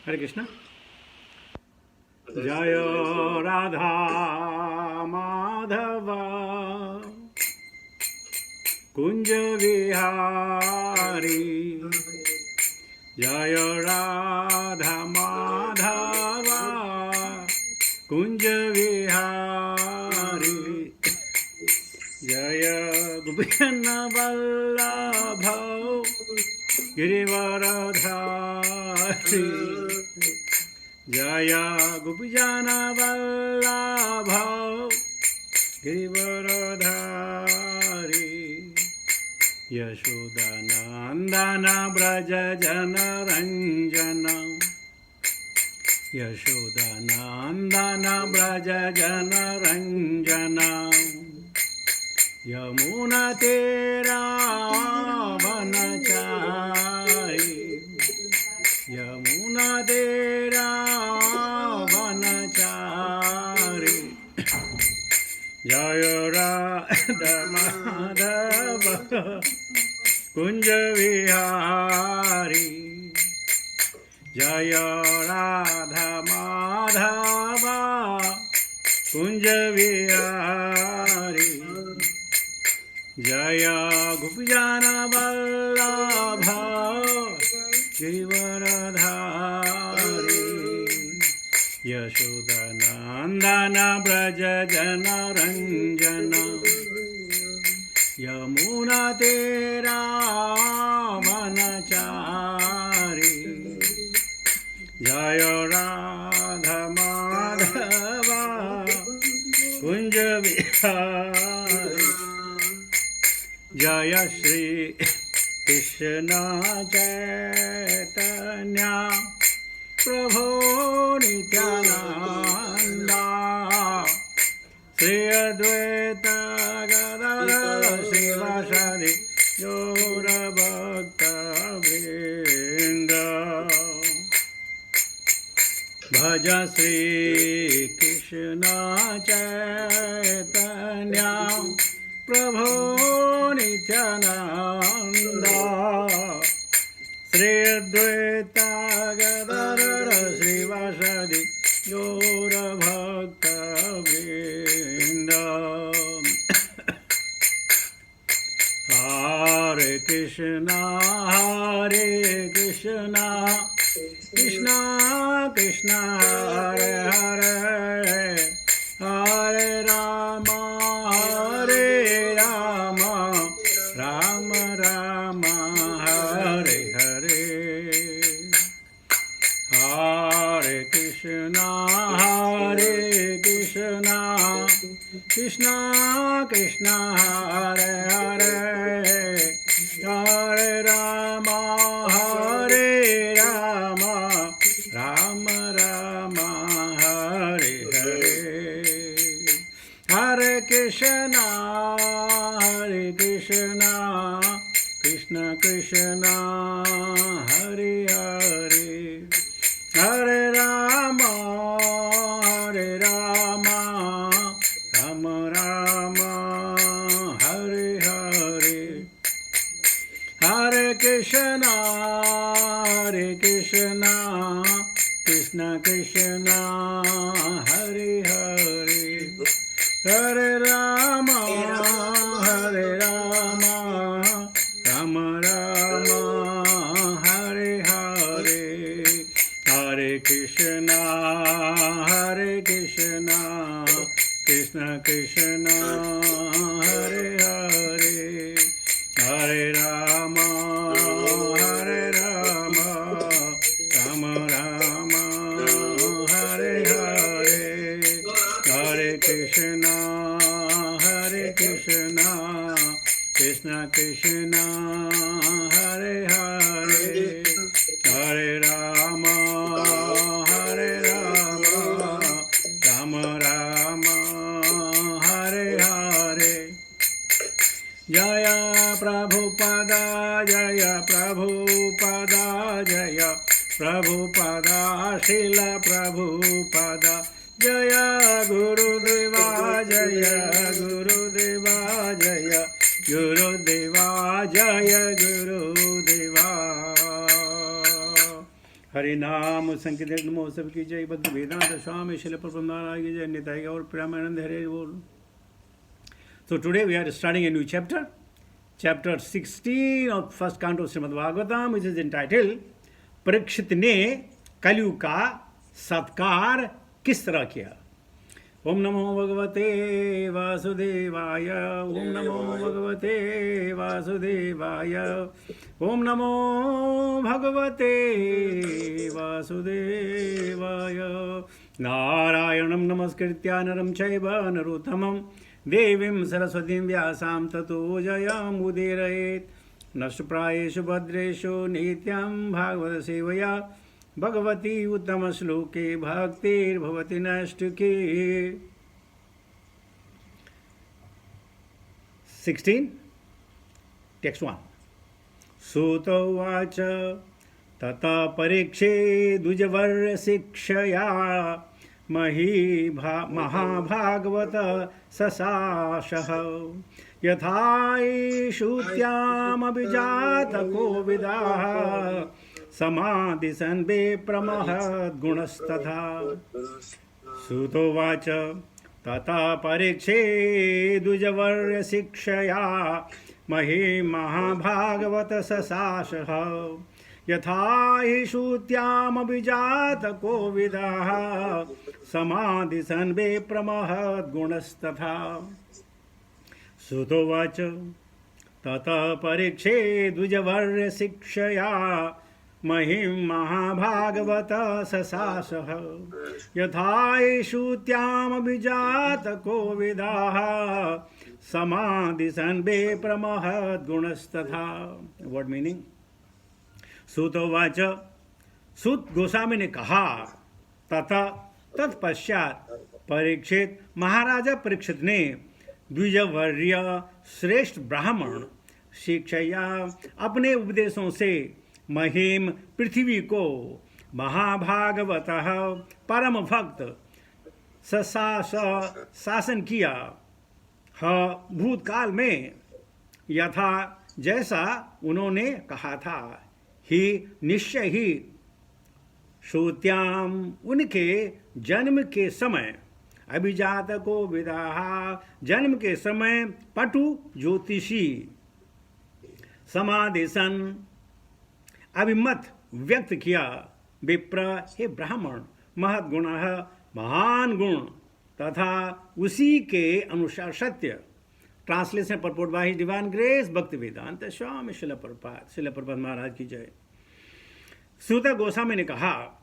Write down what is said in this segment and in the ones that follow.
हरे कृष्ण। जय राधा माधव कुंज विहारी, जय राधा माधव कुंज विहारी, जय गोपीजन वल्लभ गिरिवरधारी, जय गोपीजन वल्लभ गिरिवरधारी, यशोदानंदन व्रज जनरंजन, यशोदानंदन व्रज जनरंजन, यमुना तेरा वनचारी, यमुना तेरा वनचारी, जय राधा माधव कुंज विहारी, जय राधा माधव कुंज विहारी, जय गोपीजन वल्लभ गिरिवरधारी, यशोदानंदन व्रज जनरंजन, यमुना तेरा वनचारी, जय राधा माधव कुंज विहारी, जय श्री कृष्ण चैतन्य प्रभु नित्यानंद, श्री अद्वैत गदाधर शिवासादि गौरभक्तवृंद, भज श्री कृष्ण चैतन्य प्रभु नित्यानंद, श्री अद्वैत गदाधर शिवासादि गौरभक्तवृंद। हरे कृष्णा कृष्णा कृष्णा हरे हरे, हरे राम राम राम हरे हरे, हरे कृष्णा कृष्णा कृष्णा हरे हरे, हरे राम राम राम हरे हरे, हरे कृष्णा कृष्ण कृष्ण हरे हरे, हरे राम राम राम हरे हरे, हरे कृष्णा कृष्ण कृष्ण हरे हरे, हरे राम राम राम हरे हरे, हरे कृष्णा कृष्ण कृष्ण हरे हरे, हरे राम राम राम हरे हरे, हरे कृष्णा कृष्ण कृष्ण हरे हरे, हरे राम राम राम हरे हरे, जय प्रभुपदा जय प्रभुपदा, जय प्रभुपदा श्रील प्रभुपदा, जय गुरुदेवा जय गुरुदेवा, जय गुरुदेवा जय गुरुदेवा, हरि नाम संकीर्तन महोत्सव की जय। भक्त वेदांत स्वामी शिल प्रबंधाराय की जय। निताई और प्रेमानंद हरे बोल। So today we are starting a new chapter, chapter 16 of first canto of Srimad Bhagavatam, which is entitled Parikshit ने कलयुग का सत्कार किस तरह किया। ओम नमो भगवते वासुदेवाय, ओम नमो भगवते वासुदेवाय, ओम नमो भगवते वासुदेवाय। नारायणं नमस्कृत्य नरं चैव नरोत्तमं देवीं सरस्वतीं व्यासां ततो जयमुदीरयेत्। नष्टप्रायेषु भद्रेषु नित्यं भागवत सेवया भगवती उत्तम श्लोके भक्तिर्भवति नैष्ठिकी। 16 text 1 सूत उवाच तथा परीक्षे द्विजवर्य शिक्षया महाभागवत ससाशः यथाईशुत्यामभिजात कोविदाः समादिशन् विप्रमहद्गुणस्तथा। सूतोवाच तथा परीक्षे द्विजवर्य शिक्षया महाभागवत ससाशः यथाईशुत्यामभिजात कोविदाः समादिशन् विप्रमहद्गुणस्तथा। सुतोवाच ततः परीक्षे द्विजवर्य शिक्षया महाभागवत ससाशः यथाईशुत्यामभिजात कोविदाः समादिशन् विप्रमहद्गुणस्तथा। What meaning? सूतोवाच, सूत गोस्वामी ने कहा तथा तत्पश्चात परीक्षित महाराजा परीक्षित ने द्विजवर्य श्रेष्ठ ब्राह्मण शिक्षया अपने उपदेशों से महिम पृथ्वी को महाभागवतः परम भक्त ससास शासन किया। भूतकाल में यथा जैसा उन्होंने कहा था ही निश्चय ही श्रुत्याम उनके जन्म के समय अभिजात को विदाह जन्म के समय पटु ज्योतिषी समादेशन अभिमत व्यक्त किया। विप्र हे ब्राह्मण महद्गुण महान गुण तथा उसी के अनुसार सत्य। Translation purport bye divine grace भक्ति वेदांत स्वामी शिल प्रभुपाद महाराज की जय। सूत गोस्वामी ने कहा,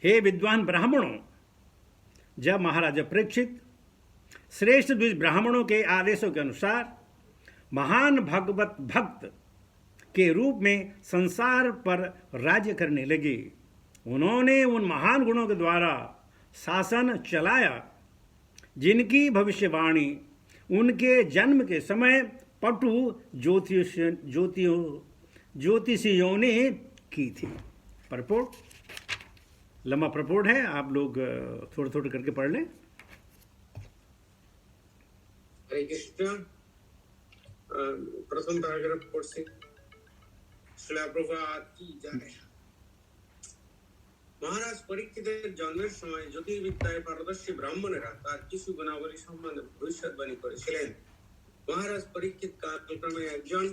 हे विद्वान ब्राह्मणों, जब महाराजा परीक्षित श्रेष्ठ द्विज ब्राह्मणों के आदेशों के अनुसार महान भगवत भक्त के रूप में संसार पर राज्य करने लगे, उन्होंने उन महान गुणों के द्वारा शासन चलाया जिनकी भविष्यवाणी उनके जन्म के समय पटु ज्योतिषियों ने की थी। परपोर्ट लंबा प्रपोर्ट है, आप लोग थोड़ा थोड़ा करके पढ़ लें। हरे कृष्ण। प्रथम पैराग्राफ पढ़ से श्रील प्रभुपाद की जय। महाराज परीक्षितेर जन्मेर समय ज्योतिर्विद्याय पारदर्शी ब्राह्मणेरा तार किछु गुणावली सम्बन्धे भविष्यद्वाणी करेছিলেন। महाराज परीक्षित कालक्रमे একজন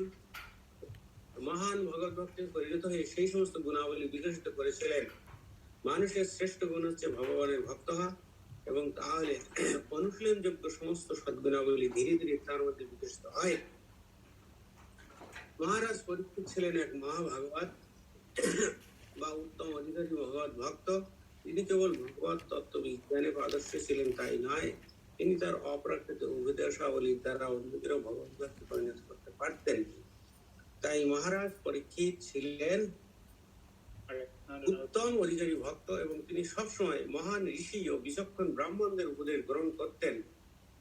महान भगवत भक्ते পরিণত হয়ে সেই সমস্ত গুণাবলী বিকশিত করেছিলেন। মানুষের শ্রেষ্ঠ গুণ হচ্ছে ভগবানের ভক্ত হওয়া এবং তাহলে অনুশীলনযোগ্য সমস্ত সদ্গুণাবলী ধীরে ধীরে তার মধ্যে বিকশিত হয়। মহারাজ পরীক্ষিত ছিলেন এক মহাভাগবত বা উত্তম অধিকারী ভগবত ভক্ত। তিনি কেবল ভগবত তত্ত্ববিজ্ঞানে পারদর্শী ছিলেন তাই নয়, তিনি তার অপ্রাকৃত উপদেশাবলীর দ্বারা অন্যদেরও ভগবত ভক্তে পরিণত করতে পারতেন। তাই মহারাজ পরীক্ষিত ছিলেন উত্তম অধিকারী ভক্ত এবং তিনি সবসময় মহান ঋষি ও বিচক্ষণ ব্রাহ্মণদের উপদেশ গ্রহণ করতেন।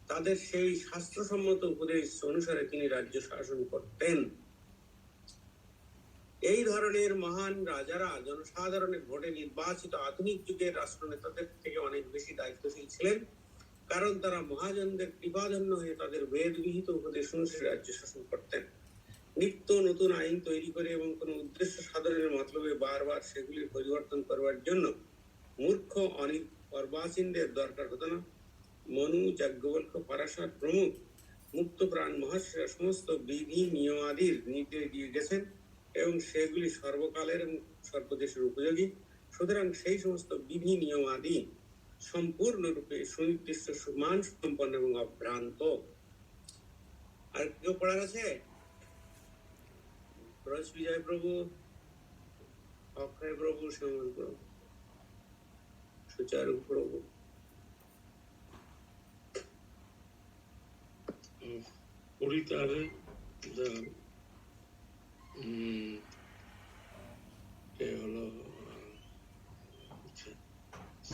তাদের সেই শাস্ত্রসম্মত উপদেশ অনুসারে তিনি রাজ্য শাসন করতেন। এই ধরনের মহান রাজারা জনসাধারণের ভোটে নির্বাচিত আধুনিক যুগের রাষ্ট্রনেতাদের থেকে অনেক বেশি দায়িত্বশীল ছিলেন, কারণ তারা মহাজনদের কৃপাধন্য হয়ে তাদের বেদবিহিত উপদেশ অনুসারে রাজ্য শাসন করতেন। নিত্য নতুন আইন তৈরি করে এবং কোনো উদ্দেশ্য সাধনের মতলবে বারবার সেগুলির পরিবর্তন করবার জন্য মূর্খ অর্বাচীনদের দরকার হতো না। মনু, যাজ্ঞবল্ক্য, পরাশর প্রমুখ মুক্ত প্রাণ মহর্ষিরা সমস্ত বিধি নিয়মাদির নির্দেশ দিয়ে গেছেন এবং সেগুলি সর্বকালের এবং সর্বদেশের উপযোগী। সুতরাং সেই সমস্ত বিধি নিয়মাদি সম্পূর্ণরূপে সুনির্দিষ্ট মান সম্পন্ন এবং অভ্রান্ত। আর কেউ পড়ার আছে? বিজয় প্রভু, অক্ষয় প্রভু, শ্যামল প্রভু, সুচারু প্রভু। Puritare,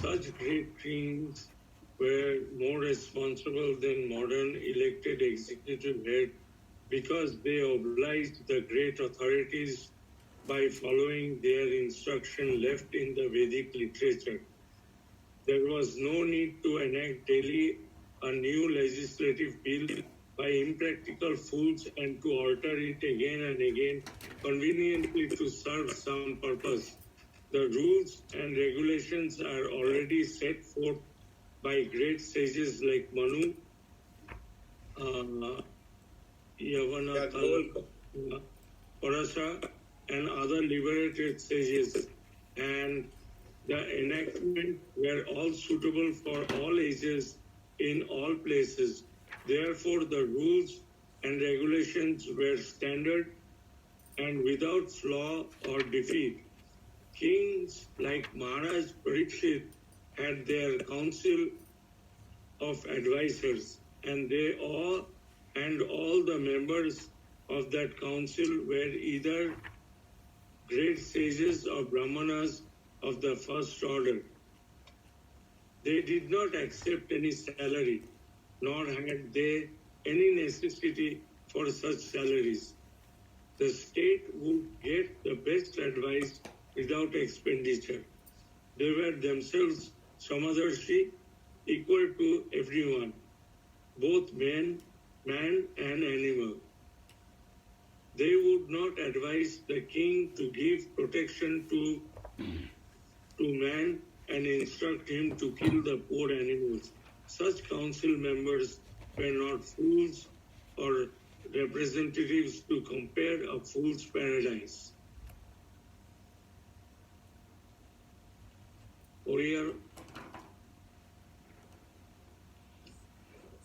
such great kings were more responsible than modern elected executive head because they obliged the great authorities by following their instruction left in the Vedic literature. There was no need to enact daily a new legislative bill by impractical fools and to alter it again and again conveniently to serve some purpose. The rules and regulations are already set forth by great sages like Manu, Yavana, Parasa, and other liberated sages, and the enactment were all suitable for all ages in all places. Therefore, the rules and regulations were standard and without flaw or defeat. Kings like Maharaj Parikshit had their council of advisors, and all the members of that council were either great sages or brahmanas of the first order. They did not accept any salary, nor had they any necessity for such salaries. The state would get the best advice without expenditure. They were themselves Samadarshi, equal to everyone, both man and animal. They would not advise the king to give protection to man and instruct him to kill the poor animals. Such council members were not fools or representatives to compare a fool's paradise. Oriar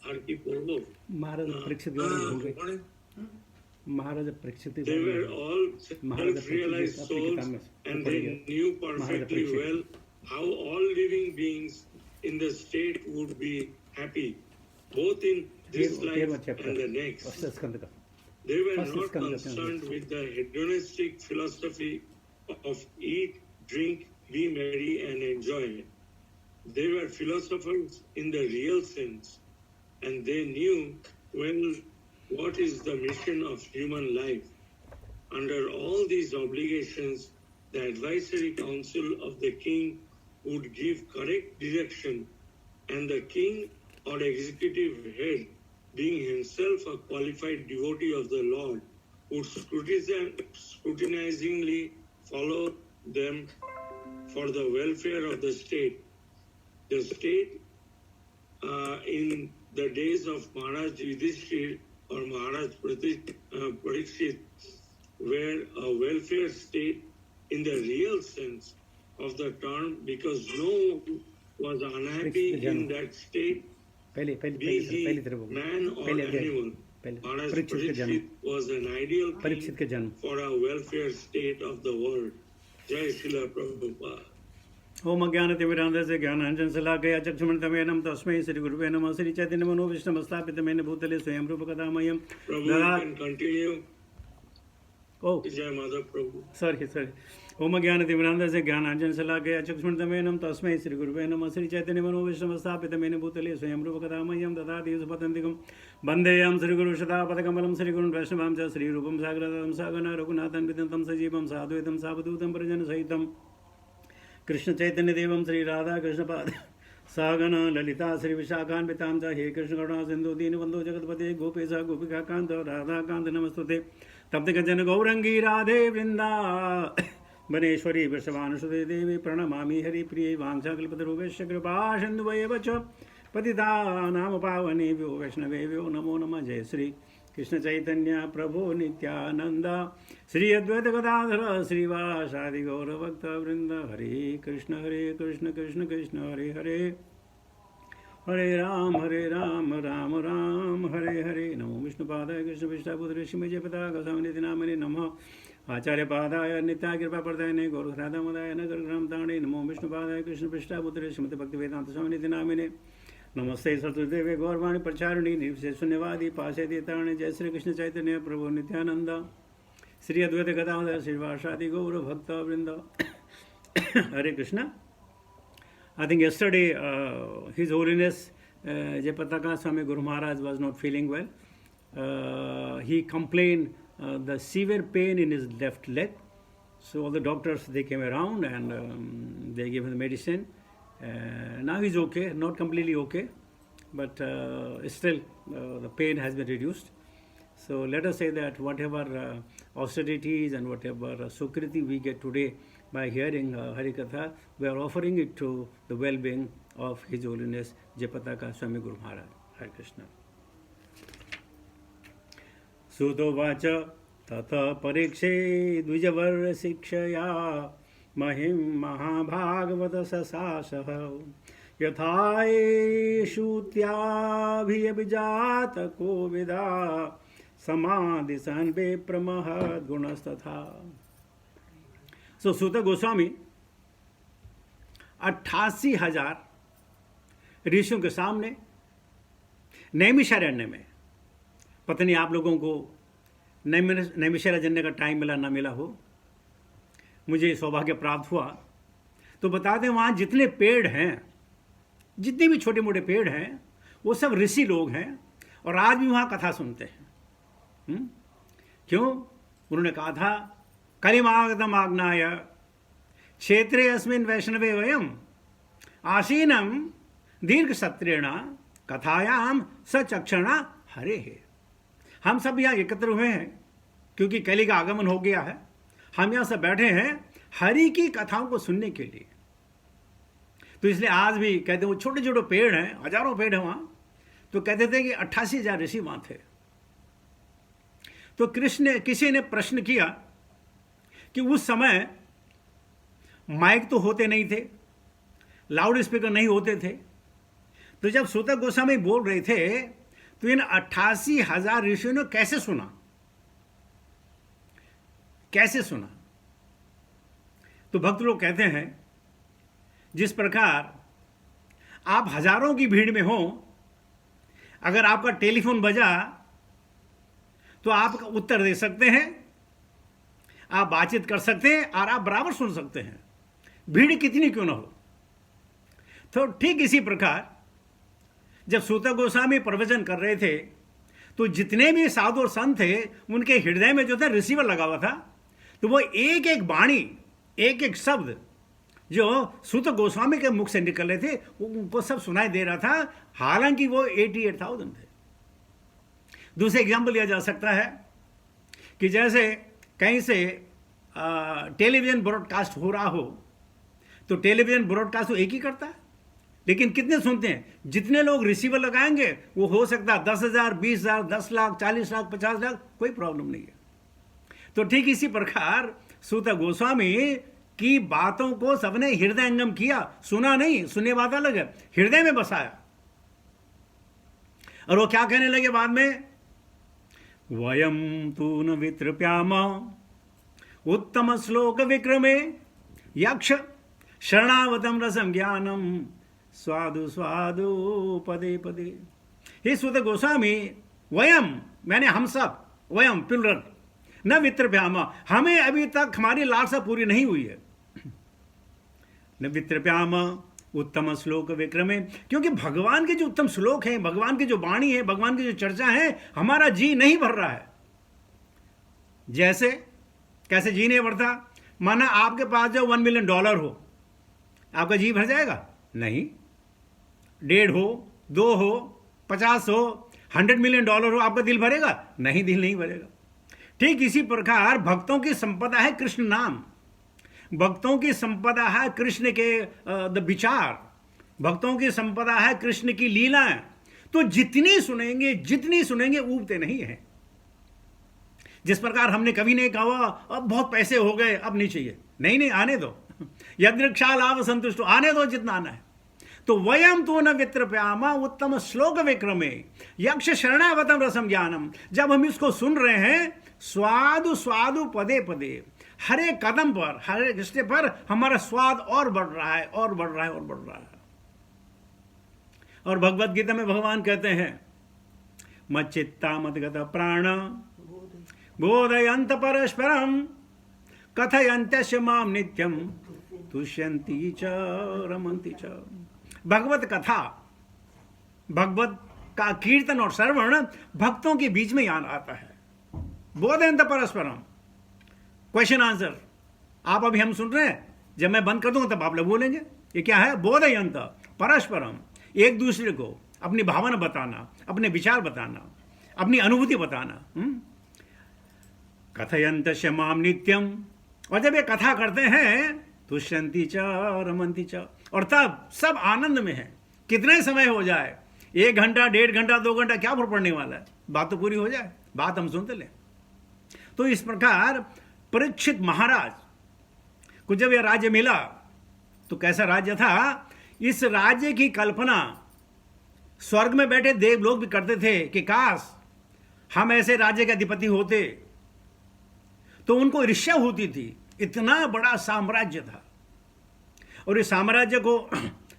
আর কি পড়বো? महाराज परीक्षित हो गए। महाराज Parikshit They were all self-realized souls and they knew perfectly well how all living beings in the state would be happy, both in this life and the next. They were not concerned with the hedonistic philosophy of eat, drink, be merry and enjoy. They were philosophers in the real sense, and they knew well what is the mission of human life. Under all these obligations, the advisory council of the king would give correct direction, and the king or executive head, being himself a qualified devotee of the Lord, would scrutinizingly follow them for the welfare of the state. The state in the days of Maharaj Yudhishthir or Maharaj Parikshit were a welfare state in the real sense of the term, because no one was unhappy in that state, be he man or animal. Maharaj Parikshit was an ideal king for a welfare state of the world. Jai Srila Prabhupada. ओम अज्ञानतिमिरान्धस्य ज्ञानाञ्जन शलाकया चक्षुमन्तमेनं तस्मै श्रीगुरुवे नमः। श्री चैतन्य मनोविष्णुमस्थापितमेन भूतले स्वयं रूपकथामयं जय माधव प्रभु। Sorry ओम अज्ञानतिमिरान्धस्य ज्ञानाञ्जन शलाकया चक्षुमन्तमेनं तस्मै श्रीगुरुवे नमः। श्री चैतन्य मनोविष्णुमस्थापितमेन भूतले स्वयं रूपकथामयं ददाति सुपतन्तिकं वन्देयं श्रीगुरु शतापदकमलं श्रीगुरुं वैष्णवां च श्रीरूपं साग्रतं सागना रघुनाथं विदन्तं सजीवं साद्वैतं सावधूतं परिजनसहितं कृष्ण चैतन्य देवं श्री राधा कृष्णपाद सागन ललिता श्री विशाखान्वितां च हे कृष्ण करुणा सिंधु दीनबंधु जगतपते गोपेश गोपिका कांत राधा कांत नमस्तुते तप्त कंचन गौरंगी राधे वृंदा वनेश्वरी वृषभानुसुते देवी प्रणमामि हरिप्रिये वाञ्छाकल्पतरुभ्यश्च कृपा सिन्धुभ्येव च पतितानां पावनेभ्यो वैष्णवेभ्यो नमो नमः। जय श्री कृष्ण चैतन्य प्रभु नित्यानंद श्री अद्वैत गदाधर श्रीवासादि गौर भक्त वृंद। हरे कृष्ण कृष्ण कृष्ण हरे हरे, हरे राम राम राम हरे हरे। नमो विष्णुपादाय कृष्ण विष्टापुत्र श्रीमते जयपताका स्वामिनिधि नामिने नमः। आचार्य पादाय नित्याय कृपा प्रदायिने गौरदामोदाय नगर ग्राम ताणे। नमो विष्णुपादाय कृष्ण विष्टापुत्र श्रीमते भक्ति वेदांत स्वामिनिधि नामिने नमस्ते सरस्वतीदेवे गौरवाणी प्रचारिणी निर्विशेष शून्यवादी पाशेति तारणे। जय श्री कृष्ण चैतन्य प्रभु नित्यानंद श्री अद्वैत गदाधर श्रीवासादि गौर भक्त वृंद। हरे Krishna. I think yesterday His Holiness Jayapataka Swami Guru Maharaj was not feeling well. He complained the severe pain in his left leg. So all the doctors, they came around and they gave him the medicine. Now he's okay, not completely okay, but still the pain has been reduced. So let us say that whatever austerities and whatever sukriti we get today by hearing Harikatha, we are offering it to the well-being of His Holiness Jayapataka Swami Guru Maharaj. Hare Krishna. Suto vacha tata parikshe dvijavar sikshaya mahim mahabhagavata sasasah yathaye shutyabhiyabhijata kovida samadhi sanve pramahad gunastatha. So Suta Goswami 88,000 ऋषियों के सामने नैमिषारण्य में, पता नहीं आप लोगों को नैमिषारण्य का टाइम मिला ना मिला हो, मुझे सौभाग्य प्राप्त हुआ तो बता दें वहाँ जितने पेड़ हैं, जितने भी छोटे मोटे पेड़ हैं, वो सब ऋषि लोग हैं और आज भी वहाँ कथा सुनते हैं। क्यों? उन्होंने कहा था कलिमागतम आज्ञाय क्षेत्रे अस्मिन् वैष्णवे वयम आसीनम दीर्घ सत्रेण कथायाम सचक्षणा हरे है। हम सब यहाँ एकत्र हुए हैं क्योंकि कली का आगमन हो गया है। हम यहाँ सब बैठे हैं हरि की कथाओं को सुनने के लिए। तो इसलिए आज भी कहते हैं वो छोटे छोटे पेड़ हैं, हजारों पेड़ हैं वहाँ, तो कहते थे कि 88,000 ऋषि वहाँ थे। तो किसी ने प्रश्न किया कि उस समय माइक तो होते नहीं थे, लाउड स्पीकर नहीं होते थे, तो जब सूत गोस्वामी बोल रहे थे तो इन 88,000 ऋषियों ने कैसे सुना? कैसे सुना? तो भक्त लोग कहते हैं जिस प्रकार आप हजारों की भीड़ में हो, अगर आपका टेलीफोन बजा तो आप उत्तर दे सकते हैं, आप बातचीत कर सकते हैं और आप बराबर सुन सकते हैं, भीड़ कितनी क्यों ना हो। तो ठीक इसी प्रकार जब सूत गोस्वामी प्रवचन कर रहे थे तो जितने भी साधु और संत थे उनके हृदय में जो था रिसीवर लगा हुआ था, तो वो एक एक वाणी, एक एक शब्द जो सूत गोस्वामी के मुख से निकल रहे थे उनको सब सुनाई दे रहा था, हालांकि वो 88,000 थे। दूसरे एग्जाम्पल लिया जा सकता है कि जैसे कहीं से टेलीविजन ब्रॉडकास्ट हो रहा हो, तो टेलीविजन ब्रॉडकास्ट तो एक ही करता है, लेकिन कितने सुनते हैं? जितने लोग रिसीवर लगाएंगे वो हो सकता है 10,000, 20,000, 10 लाख, 40 लाख, 50 लाख, कोई प्रॉब्लम नहीं है। तो ठीक इसी प्रकार सूत गोस्वामी की बातों को सबने हृदयंगम किया, सुना नहीं, सुनने बात अलग है, हृदय में बसाया। और वो क्या कहने लगे बाद में? वयम तू न वित्रप्याम उत्तम श्लोक विक्रमे यक्ष शरणावतम रसम ज्ञानम स्वादु स्वादु पदे पदे। हे सूत गोस्वामी, वयम मैंने हम सब, वयम प्लुरल, न वित्रप्याम, हमें अभी तक हमारी लालसा पूरी नहीं हुई है। न वित्रप्याम उत्तम श्लोक विक्रमे, क्योंकि भगवान के जो उत्तम श्लोक हैं, भगवान की जो वाणी है, भगवान की जो चर्चा है, हमारा जी नहीं भर रहा है। जैसे कैसे जी नहीं भरता? माना आपके पास जो $1 मिलियन हो, आपका जी भर जाएगा? नहीं। 1.5 हो, 2 हो, 50 हो, $100 मिलियन हो, आपका दिल भरेगा? नहीं, दिल नहीं भरेगा। ठीक इसी प्रकार भक्तों की संपदा है कृष्ण नाम, भक्तों की संपदा है कृष्ण के द विचार, भक्तों की संपदा है कृष्ण की लीलाएं। तो जितनी सुनेंगे ऊबते नहीं है। जिस प्रकार हमने कभी नहीं कहा अब बहुत पैसे हो गए अब नहीं चाहिए, नहीं आने दो, यदृक्षा लाभ संतुष्ट, आने दो जितना आना है। तो वयम तो न वित्रप्यामा उत्तम श्लोक विक्रमे यक्ष शरणावतम रसम ज्ञानम। जब हम इसको सुन रहे हैं स्वादु स्वादु पदे पदे, हर एक कदम पर, हर एक स्टेप पर हमारा स्वाद और बढ़ रहा है और बढ़ रहा है और बढ़ रहा है। और भगवत गीता में भगवान कहते हैं मच्चित्ता मदगत प्राण बोधयंत परस्परम कथयन्त्य माम नित्यम तुष्यन्ति च रमन्ति च। भगवत कथा, भगवत का कीर्तन और श्रवण भक्तों के बीच में याद आता है। बोधयंत परस्परम, क्वेश्चन आंसर। आप अभी हम सुन रहे हैं, जब मैं बंद कर दूंगा तब आप लोग बोलेंगे। ये क्या है? बोधयंत परस्परम, एक दूसरे को अपनी भावना बताना, अपने विचार बताना, अपनी अनुभूति बताना। कथयंत माम नित्यम, और जब ये कथा करते हैं तुष्यन्ति च रमन्ति च, और तब सब आनंद में है। कितने समय हो जाए, 1 घंटा 1.5 घंटा 2 घंटा, क्या फर्क पड़ने वाला है, बात तो पूरी हो जाए, बात हम सुनते लें। तो इस प्रकार परीक्षित महाराज को जब यह राज्य मिला तो कैसा राज्य था? इस राज्य की कल्पना स्वर्ग में बैठे देव लोग भी करते थे कि काश हम ऐसे राज्य के अधिपति होते। तो उनको ईर्ष्या होती थी, इतना बड़ा साम्राज्य था। और इस साम्राज्य को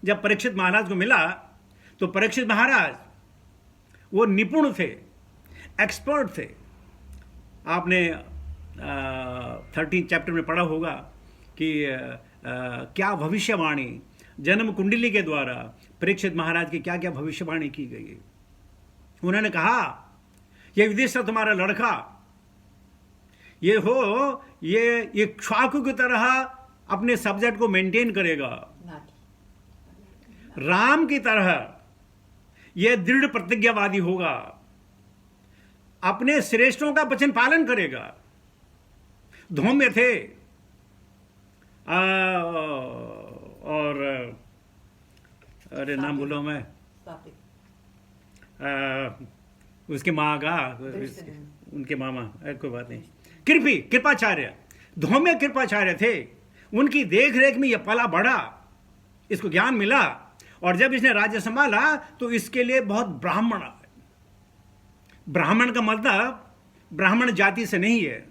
जब परीक्षित महाराज को मिला तो परीक्षित महाराज वो निपुण थे, एक्सपर्ट थे। आपने 13 चैप्टर में पढ़ा होगा कि क्या भविष्यवाणी जन्म कुंडली के द्वारा परीक्षित महाराज की क्या क्या भविष्यवाणी की गई। उन्होंने कहा ये विदिशा तुम्हारा लड़का ये हो, ये इक्ष्वाकु की तरह अपने सब्जेक्ट को मेंटेन करेगा, राम की तरह ये दृढ़ प्रतिज्ञावादी होगा, अपने श्रेष्ठों का वचन पालन करेगा। धौम्य थे और अरे नाम बोलो मैं, उसके माँ का, उनके मामा, कोई बात नहीं, कृपाचार्य, धौम्य कृपाचार्य थे। उनकी देख रेख में यह पला बढ़ा, इसको ज्ञान मिला। और जब इसने राज्य संभाला तो इसके लिए बहुत ब्राह्मण, ब्राह्मण का मतलब ब्राह्मण जाति से नहीं है,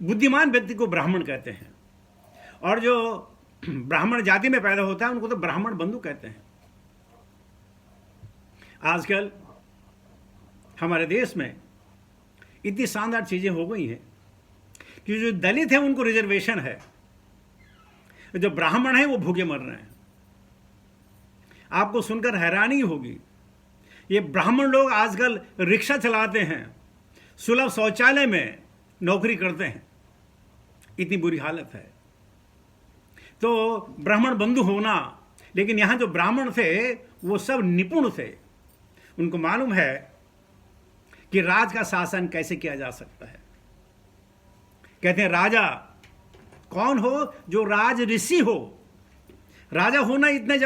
बुद्धिमान व्यक्ति को ब्राह्मण कहते हैं। और जो ब्राह्मण जाति में पैदा होता है उनको तो ब्राह्मण बंधु कहते हैं। आजकल हमारे देश में इतनी शानदार चीजें हो गई हैं कि जो दलित है उनको रिजर्वेशन है, जो ब्राह्मण है वो भूखे मर रहे हैं। आपको सुनकर हैरानी होगी, ये ब्राह्मण लोग आजकल रिक्शा चलाते हैं, सुलभ शौचालय में नौकरी करते हैं, इतनी बुरी हालत है। तो ब्राह्मण बंधु होना, लेकिन यहां जो ब्राह्मण थे वो सब निपुण थे, उनको मालूम है कि राज का शासन कैसे किया जा सकता है। कहते हैं राजा कौन हो? जो राज ऋषि हो। राजा होना इतने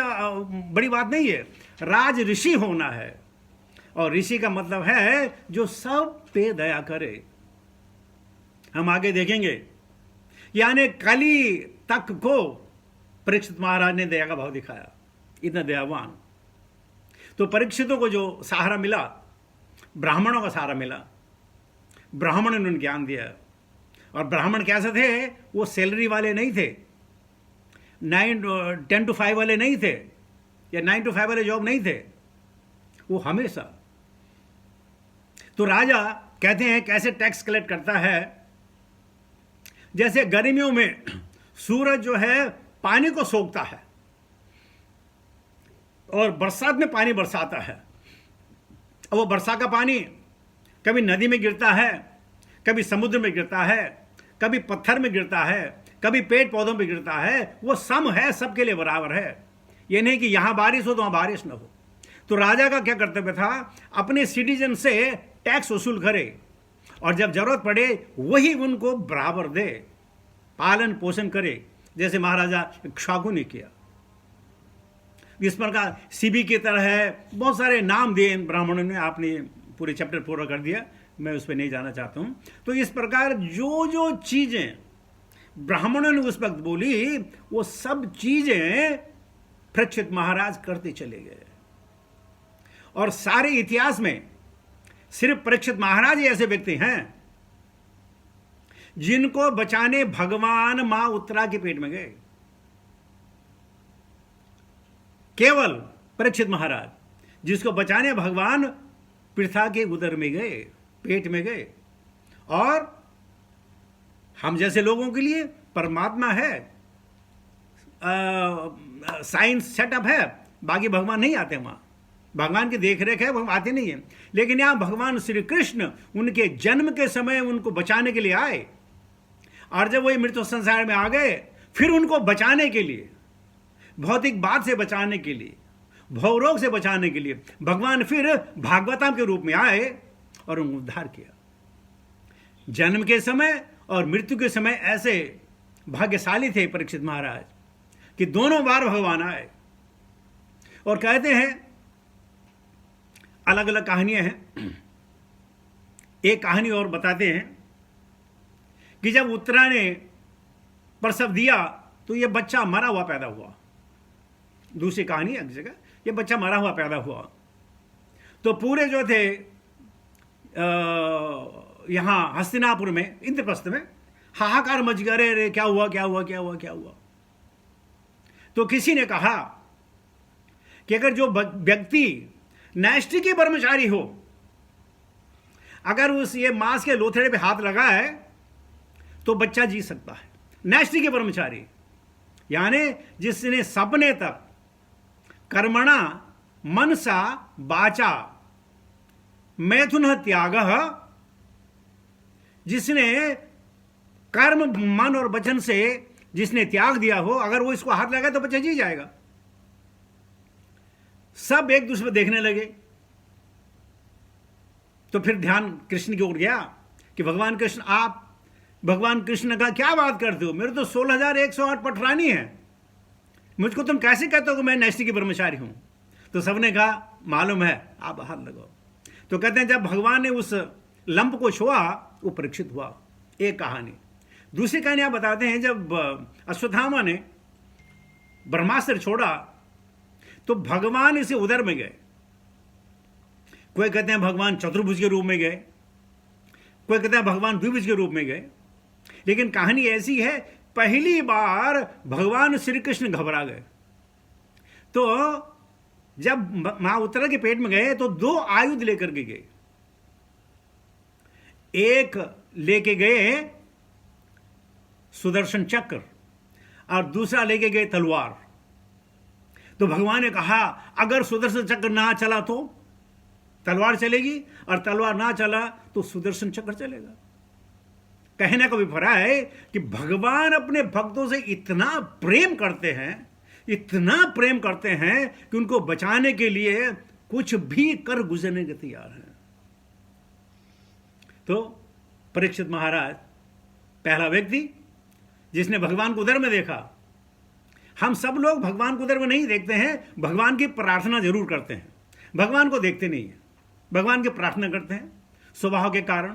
बड़ी बात नहीं है, राज ऋषि होना है। और ऋषि का मतलब है जो सब पे दया करे। हम आगे देखेंगे, यानी कली तक को परीक्षित महाराज ने दया का भाव दिखाया, इतना दयावान। तो परीक्षितों को जो सहारा मिला, ब्राह्मणों का सहारा मिला, ब्राह्मण ने उन्हें ज्ञान दिया। और ब्राह्मण कैसे थे? वो सैलरी वाले नहीं थे, 10 to 5 वाले नहीं थे, या 9 to 5 वाले जॉब नहीं थे, वो हमेशा। तो राजा कहते हैं कैसे टैक्स कलेक्ट करता है, जैसे गर्मियों में सूरज जो है पानी को सोखता है और बरसात में पानी बरसाता है। और वो बरसात का पानी कभी नदी में गिरता है, कभी समुद्र में गिरता है, कभी पत्थर में गिरता है, कभी पेड़ पौधों में गिरता है। वो सम है, सबके लिए बराबर है। ये नहीं कि यहां बारिश हो तो वहां बारिश ना हो। तो राजा का क्या कर्तव्य था? अपने सिटीजन से टैक्स वसूल करे और जब जरूरत पड़े वही उनको बराबर दे, पालन पोषण करे, जैसे महाराजा इक्ष्वाकु ने किया। इस प्रकार सीबी की तरह है, बहुत सारे नाम दिए इन ब्राह्मणों ने, आपने पूरे चैप्टर पूरा कर दिया, मैं उस पर नहीं जाना चाहता हूं। तो इस प्रकार जो जो चीजें ब्राह्मणों ने उस वक्त बोली, वो सब चीजें परीक्षित महाराज करते चले गए। और सारे इतिहास में सिर्फ परीक्षित महाराज ही ऐसे व्यक्ति हैं जिनको बचाने भगवान मां उत्तरा के पेट में गए। केवल परीक्षित महाराज, जिसको बचाने भगवान पृथा के उदर में गए, पेट में गए। और हम जैसे लोगों के लिए परमात्मा है, साइंस सेटअप है, बाकी भगवान नहीं आते वहां, भगवान की देखरेख है, भगवान आते नहीं है। लेकिन यहां भगवान श्री कृष्ण उनके जन्म के समय उनको बचाने के लिए आए, और जब वही मृत्यु संसार में आ गए, फिर उनको बचाने के लिए, भौतिक बात से बचाने के लिए, भवरोग से बचाने के लिए भगवान फिर भागवतम के रूप में आए और उनको उद्धार किया। जन्म के समय और मृत्यु के समय ऐसे भाग्यशाली थे परीक्षित महाराज कि दोनों बार भगवान आए। और कहते हैं, अलग अलग कहानियां हैं, एक कहानी और बताते हैं कि जब उत्तरा ने प्रसव दिया तो यह बच्चा मरा हुआ पैदा हुआ। दूसरी कहानी एक जगह, यह बच्चा मरा हुआ पैदा हुआ। तो पूरे जो थे यहां हस्तिनापुर में, इंद्रप्रस्थ में हाहाकार मच गया, रे क्या हुआ क्या हुआ क्या हुआ क्या हुआ। तो किसी ने कहा कि अगर जो व्यक्ति नैष्ठिक के ब्रह्मचारी हो, अगर उस ये मांस के लोथड़े पे हाथ लगाए तो बच्चा जी सकता है। नैष्ठिक के ब्रह्मचारी यानी जिसने सपने तक कर्मणा मनसा वाचा मैथुन त्यागः, जिसने कर्म मन और वचन से जिसने त्याग दिया हो, अगर वो इसको हाथ लगा तो बच्चा जी जाएगा। सब एक दूसरे देखने लगे। तो फिर ध्यान कृष्ण की ओर गया कि भगवान कृष्ण, आप भगवान कृष्ण का क्या बात करते हो, मेरे तो 16,108 पटरानी है, मुझको तुम कैसे कहते हो कि मैं नैष्ठिक की ब्रह्मचारी हूं। तो सबने कहा मालूम है, आप हाथ लगाओ। तो कहते हैं जब भगवान ने उस लंप को छुआ, वो परीक्षित हुआ। एक कहानी। दूसरी कहानी आप बताते हैं, जब अश्वत्थामा ने ब्रह्मास्त्र छोड़ा तो भगवान इसे उदर में गए। कोई कहते हैं भगवान चतुर्भुज के रूप में गए, कोई कहते हैं भगवान द्विभुज के रूप में गए। लेकिन कहानी ऐसी है, पहली बार भगवान श्री कृष्ण घबरा गए। तो जब मां उत्तरा के पेट में गए तो दो आयुध लेकर के गए। एक लेके गए सुदर्शन चक्र और दूसरा लेके गए तलवार। तो भगवान ने कहा अगर सुदर्शन चक्र ना चला तो तलवार चलेगी, और तलवार ना चला तो सुदर्शन चक्र चलेगा। कहने का अभिप्राय है कि भगवान अपने भक्तों से इतना प्रेम करते हैं, इतना प्रेम करते हैं कि उनको बचाने के लिए कुछ भी कर गुजरने के तैयार हैं। तो परीक्षित महाराज पहला व्यक्ति जिसने भगवान को उदर में देखा। हम सब लोग भगवान को उदर में नहीं देखते हैं, भगवान की प्रार्थना जरूर करते हैं, भगवान को देखते नहीं है। भगवान की प्रार्थना करते हैं स्वभाव के कारण,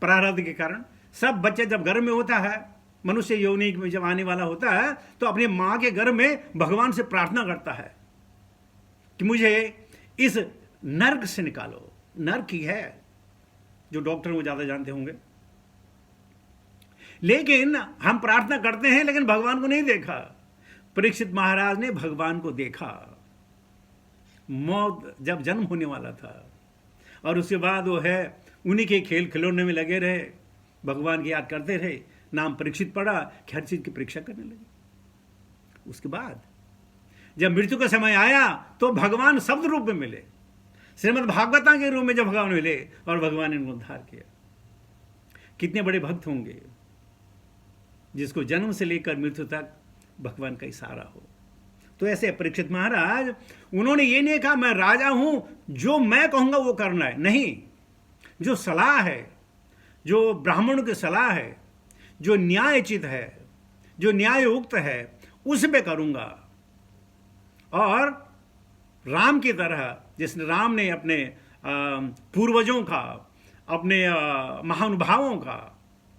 प्रारब्ध के कारण। सब बच्चे जब गर्भ में होता है, मनुष्य योनि में जब आने वाला होता है, तो अपनी मां के गर्भ में भगवान से प्रार्थना करता है कि मुझे इस नर्क से निकालो। नर्क ही है, जो डॉक्टर वो ज्यादा जानते होंगे। लेकिन हम प्रार्थना करते हैं लेकिन भगवान को नहीं देखा। परीक्षित महाराज ने भगवान को देखा। मौत जब जन्म होने वाला था और उसके बाद वो है उन्हीं के खेल खिलौने में लगे रहे, भगवान की याद करते रहे। नाम परीक्षित पड़ा कि हर चीज की परीक्षा करने लगे। उसके बाद जब मृत्यु का समय आया तो भगवान शब्द रूप में मिले, श्रीमद् भागवता के रूप में जब भगवान मिले और भगवान ने उनको उद्धार किया। कितने बड़े भक्त होंगे जिसको जन्म से लेकर मृत्यु तक भगवान का इशारा हो। तो ऐसे परीक्षित महाराज, उन्होंने ये नहीं कहा मैं राजा हूं, जो मैं कहूंगा वो करना है। नहीं, जो सलाह है, जो ब्राह्मणों की सलाह है, जो न्यायोचित है, जो न्यायोक्त है, उस पे करूंगा। और राम की तरह, जिसने राम ने अपने पूर्वजों का, अपने महानुभावों का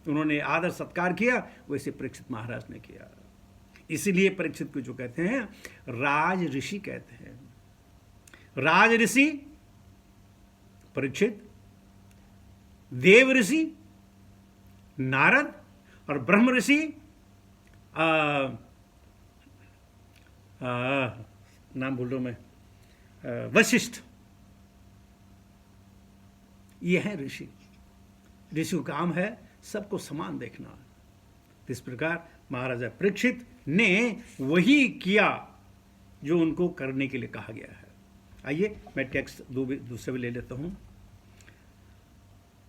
उन्होंने आदर सत्कार किया, वैसे परीक्षित महाराज ने किया। इसीलिए परीक्षित को जो कहते हैं राज ऋषि कहते हैं। राज ऋषि परीक्षित, देव ऋषि नारद, और ब्रह्म ऋषि नाम भूल रहा हूं मैं, वशिष्ठ। ये है ऋषि। ऋषि का काम है सबको समान देखना। इस प्रकार महाराजा परीक्षित ने वही किया जो उनको करने के लिए कहा गया है। आइए मैं टेक्स्ट दूसरे भी ले लेता हूं।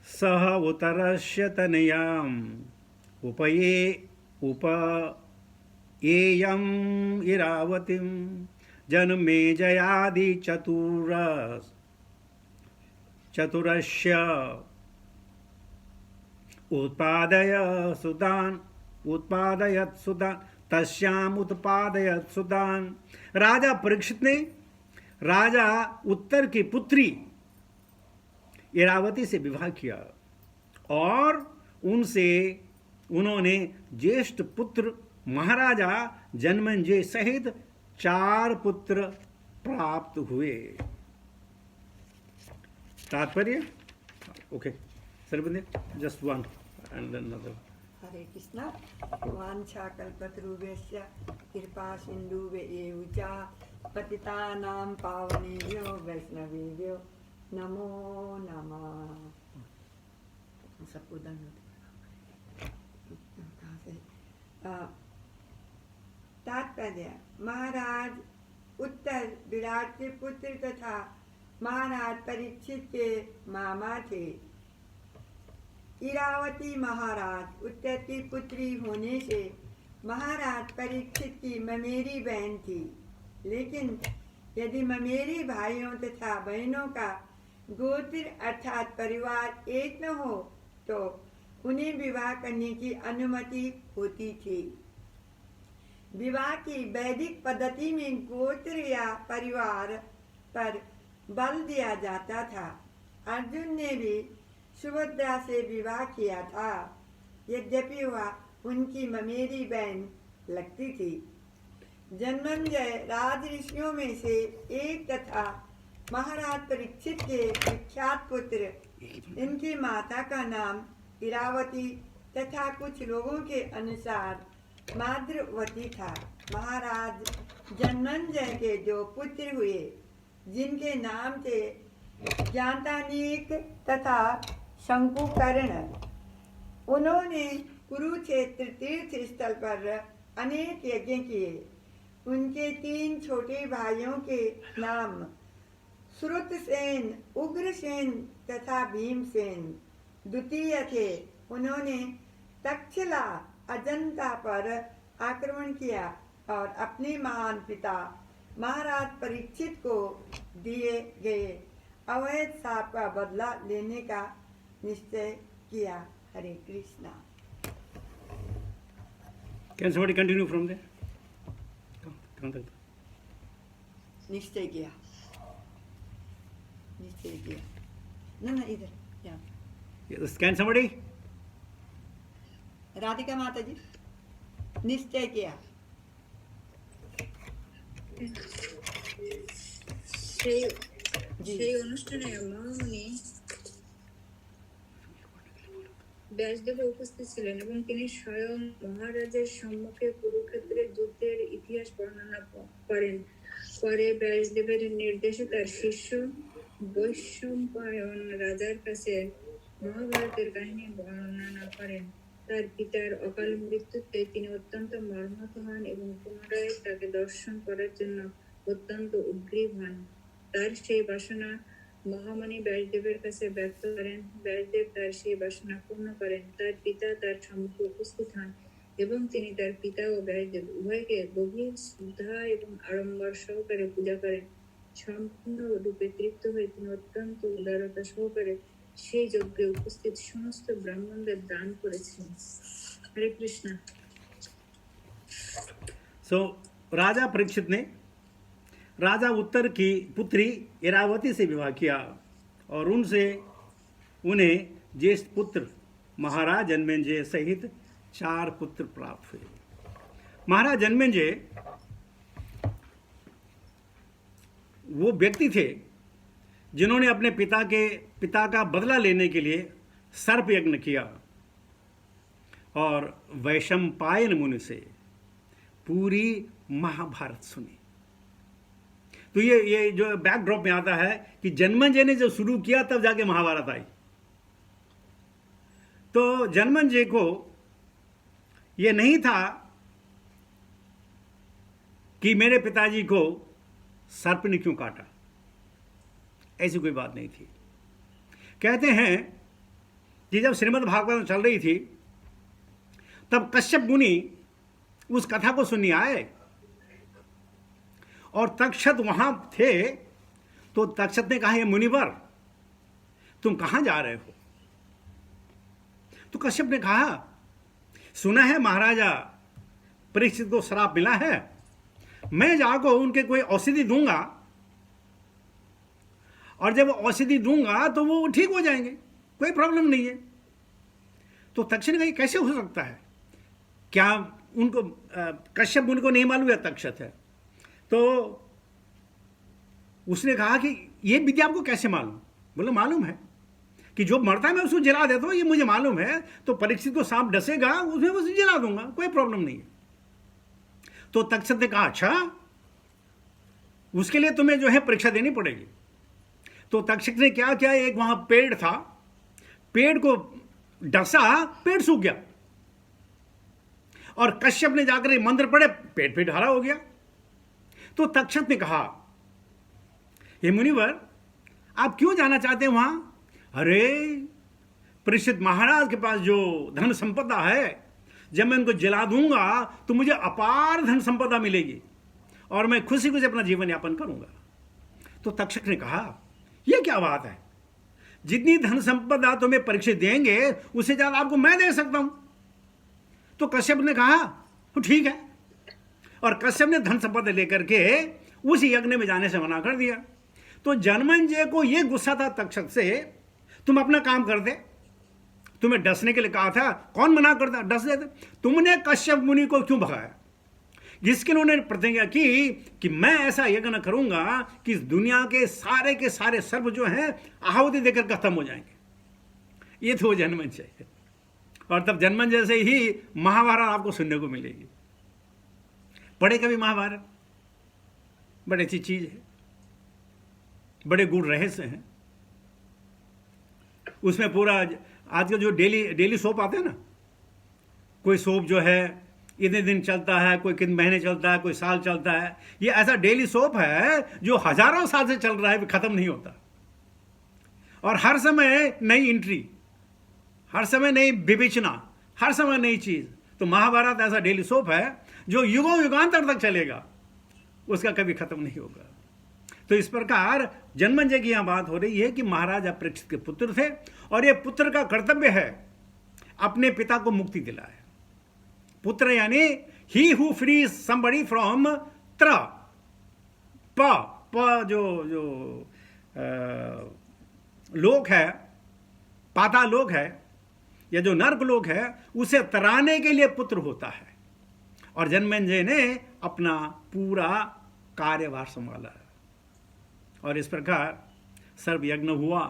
सह उत्तरस्य तनयाम उपयेयम् इरावतीं जन्मेजयादि चतुरस्य उत्पादयत् सुदान तस्याम उत्पादयत् सुदान। राजा परीक्षित ने राजा उत्तर की पुत्री इरावती से विवाह किया और उन्होंने ज्येष्ठ पुत्र महाराजा जन्मेजय सहित 4 पुत्र प्राप्त हुए। तात्पर्य ओके सर बंदे just one and then another. Hare Krishna. वांछा कल्पतरुभ्यश्च कृपा सिन्धुभ्येव च पतितानां पावनेभ्यो वैष्णवेभ्यो नमो नमः। सबको धन्यवाद। तात्पर्य महाराज उत्तर विराट के पुत्र तथा महाराज परीक्षित के मामा थे। इरावती महाराज उत्तर की पुत्री होने से महाराज परीक्षित की ममेरी बहन थी। लेकिन यदि ममेरी भाइयों तथा बहनों का गोत्र अर्थात परिवार एक न हो तो उन्हें विवाह करने की अनुमति होती थी। विवाह की वैदिक पद्धति में गोत्र या परिवार पर बल दिया जाता था। अर्जुन ने भी सुभद्रा से विवाह किया था, यद्यपि वह उनकी ममेरी बहन लगती थी। जन्मेजय राज ऋषियों में से एक तथा महाराज परीक्षित के विख्यात पुत्र, इनकी माता का नाम इरावती तथा कुछ लोगों के अनुसार माद्रवती था। महाराज जन्मेजय के जो पुत्र हुए, जिनके नाम थे ज्ञातानीक तथा शंकुकर्ण, उन्होंने कुरुक्षेत्र तीर्थ स्थल पर अनेक यज्ञ किए। उनके 3 छोटे भाइयों के नाम श्रुतसेन, उग्रसेन तथा भीमसेन द्वितीय थे। उन्होंने तक्षशिला अजंता पर आक्रमण किया और अपने महान पिता महाराज परीक्षित को दिए गए अवैध शाप का बदला लेने का निश्चय किया। हरे Krishna. Can somebody continue from there? निश्चय किया, निश्चय किया। ना इधर यहाँ। Yes, can somebody? राधिका माता जी, निश्चय किया। সেই অনুষ্ঠানে মহামুনি ব্যাসদেব উপস্থিত ছিলেন এবং তিনি স্বয়ং মহারাজের সম্মুখে কুরুক্ষেত্রের যুদ্ধের ইতিহাস বর্ণনা করেন। পরে ব্যাসদেবের নির্দেশে তার শিষ্য বৈশম্পায়ন রাজার কাছে মহাভারতের কাহিনী বর্ণনা করেন। তার পিতার অকাল মৃত্যুতে তিনি অত্যন্ত মর্মাহত হন এবং পুনরায় তাকে দর্শন করার জন্য অত্যন্ত উদ্গ্রীব হন। তার সেই বাসনা মহামুনি ব্যাসদেবের কাছে ব্যক্ত করেন। ব্যাসদেব তার সেই বাসনা পূর্ণ করেন। তার পিতা তার সম্মুখে উপস্থিত হন এবং তিনি তার পিতা ও ব্যাসদেব উভয়কে গভীর শ্রদ্ধা এবং আড়ম্বর সহকারে পূজা করেন। সম্পূর্ণ রূপে তৃপ্ত হয়ে তিনি অত্যন্ত উদারতা সহকারে সেই যজ্ঞে উপস্থিত সমস্ত ব্রাহ্মণদের দান করেছেন। হরে কৃষ্ণ। सो राजा परीक्षित ने राजा उत्तर की पुत्री इरावती से विवाह किया और उनसे उन्हें ज्येष्ठ पुत्र महाराज जन्मेंजय सहित 4 पुत्र प्राप्त हुए। महाराज जन्मेंजय वो व्यक्ति थे जिन्होंने अपने पिता का बदला लेने के लिए सर्प यज्ञ किया और वैशंपायन मुनि से पूरी महाभारत सुनी। तो ये जो बैकड्रॉप में आता है कि जन्मेंजय ने जब शुरू किया तब जाके महाभारत आई। तो जन्मेंजय को ये नहीं था कि मेरे पिताजी को सर्प ने क्यों काटा, ऐसी कोई बात नहीं थी। कहते हैं कि जब श्रीमद् भागवत चल रही थी तब कश्यप मुनि उस कथा को सुनने आए और तक्षक वहां थे। तो तक्षक ने कहा, ये मुनिवर तुम कहां जा रहे हो? तो कश्यप ने कहा, सुना है महाराजा परीक्षित को श्राप मिला है, मैं जाकर उनके कोई औषधि दूंगा और जब औषधि दूंगा तो वो ठीक हो जाएंगे, कोई प्रॉब्लम नहीं है। तो तक्षक ने कहा, कैसे हो सकता है? क्या उनको कश्यप मुनि को नहीं मालूम है तक्षक है? तो उसने कहा कि ये विद्या आपको कैसे मालूम? बोले मालूम है कि जो मरता है मैं उसको जला देता हूं, ये मुझे मालूम है। तो परीक्षित को सांप डसेगा उसमें उसे जला दूंगा, कोई प्रॉब्लम नहीं है। तो तक्षक ने कहा, अच्छा उसके लिए तुम्हें जो है परीक्षा देनी पड़ेगी। तो तक्षक ने क्या किया, एक वहां पेड़ था, पेड़ को डसा, पेड़ सूख गया और कश्यप ने जाकर एक मंत्र पढ़े, पेड़ पे हरा हो गया। तो तक्षक ने कहा, हे मुनिवर आप क्यों जाना चाहते हैं वहां? अरे परीक्षित महाराज के पास जो धन संपदा है, जब मैं उनको जला दूंगा तो मुझे अपार धन संपदा मिलेगी और मैं खुशी खुशी अपना जीवन यापन करूंगा। तो तक्षक ने कहा, यह क्या बात है, जितनी धन संपदा तुम्हें परीक्षित देंगे उससे ज्यादा आपको मैं दे सकता हूं। तो कश्यप ने कहा, तो ठीक है, और कश्यप ने धन संपदा लेकर के उस यज्ञ में जाने से मना कर दिया। तो जन्मेंजय को यह गुस्सा था तक्षक से, तुम अपना काम कर दे, तुम्हें डसने के लिए कहा था, कौन मना करता, डस देते। तुमने कश्यप मुनि को क्यों भगाया? जिसके लिए उन्होंने प्रतिज्ञा की कि मैं ऐसा यज्ञ न करूंगा कि इस दुनिया के सारे सर्प जो हैं आहुति देकर खत्म हो जाएंगे। ये तो जन्मेंजय है। और तब जन्मेंजय से ही महाभारत आपको सुनने को मिलेगी। पढ़े कभी महाभारत? बड़ी अच्छी चीज है, बड़े गूढ़ रहस्य हैं उसमें। पूरा आजकल जो डेली सोप आते हैं ना, कोई सोप जो है इतने दिन चलता है, कोई कितने महीने चलता है, कोई साल चलता है। ये ऐसा डेली सोप है जो हजारों साल से चल रहा है, खत्म नहीं होता। और हर समय नई एंट्री, हर समय नई विवेचना, हर समय नई चीज। तो महाभारत ऐसा डेली सोप है जो युगों युगांतर तक चलेगा, उसका कभी खत्म नहीं होगा। तो इस प्रकार जन्मेंजय की यहां बात हो रही है कि महाराजा परीक्षित के पुत्र थे और ये पुत्र का कर्तव्य है अपने पिता को मुक्ति दिलाए। पुत्र यानी he who frees somebody from त्र प जो लोक है, पाता लोक है या जो नर्क लोक है, उसे तराने के लिए पुत्र होता है। और जन्मेंजय ने अपना पूरा कार्यभार संभाला और इस प्रकार सर्व यज्ञ हुआ।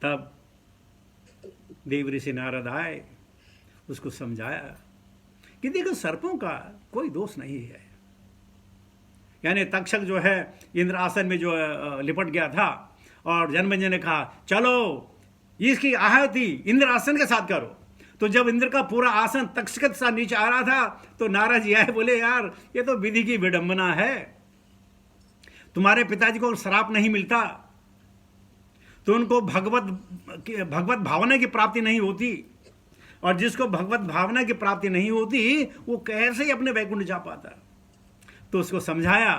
तब देव ऋषि नारद आए, उसको समझाया कि देखो सर्पों का कोई दोष नहीं है। यानी तक्षक जो है इंद्र आसन में जो लिपट गया था और जन्मेंजय ने कहा चलो इसकी आहुति इंद्र आसन के साथ करो। तो जब इंद्र का पूरा आसन तक्षक के साथ नीचे आ रहा था तो नारद जी आए, बोले यार ये तो विधि की विडंबना है, तुम्हारे पिताजी को श्राप नहीं मिलता तो उनको भगवत भावना की प्राप्ति नहीं होती, और जिसको भगवत भावना की प्राप्ति नहीं होती वो कैसे ही अपने वैकुंठ जा पाता। तो उसको समझाया,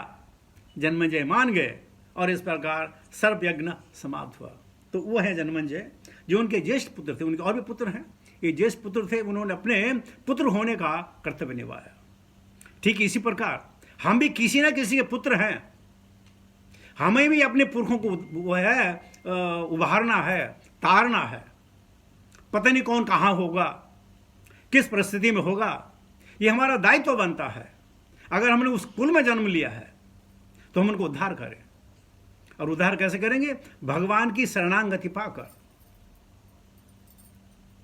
जन्मेंजय मान गए और इस प्रकार सर्वयज्ञ समाप्त हुआ। तो वो है जनमेजय, जो उनके ज्येष्ठ पुत्र थे। उनके और भी पुत्र हैं, ये ज्येष्ठ पुत्र थे, उन्होंने अपने पुत्र होने का कर्तव्य निभाया। ठीक इसी प्रकार हम भी किसी ना किसी के पुत्र हैं, हमें भी अपने पुरखों को वो है उभारना है, तारना है। पता नहीं कौन कहाँ होगा, किस परिस्थिति में होगा, ये हमारा दायित्व बनता है। अगर हमने उस कुल में जन्म लिया है तो हम उनको उद्धार करें। और उद्धार कैसे करेंगे? भगवान की शरणागति पाकर,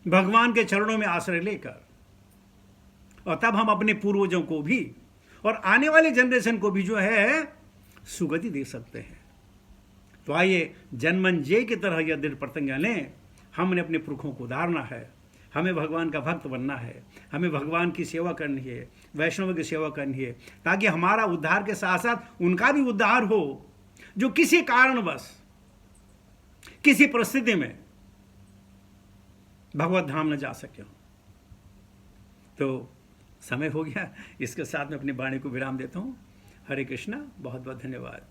भगवान के चरणों में आश्रय लेकर, और तब हम अपने पूर्वजों को भी और आने वाले जनरेशन को भी जो है सुगति दे सकते हैं। तो आइए जनमेजय की तरह यह दृढ़ प्रतिज्ञा लें, हमने अपने पुरखों को उधारना है, हमें भगवान का भक्त बनना है, हमें भगवान की सेवा करनी है, वैष्णव की सेवा करनी है, ताकि हमारा उद्धार के साथ साथ उनका भी उद्धार हो, जो किसी कारणवश किसी परिस्थिति में भगवत धाम न जा सके। तो समय हो गया, इसके साथ में अपनी वाणी को विराम देता हूँ। हरे कृष्णा, बहुत बहुत धन्यवाद।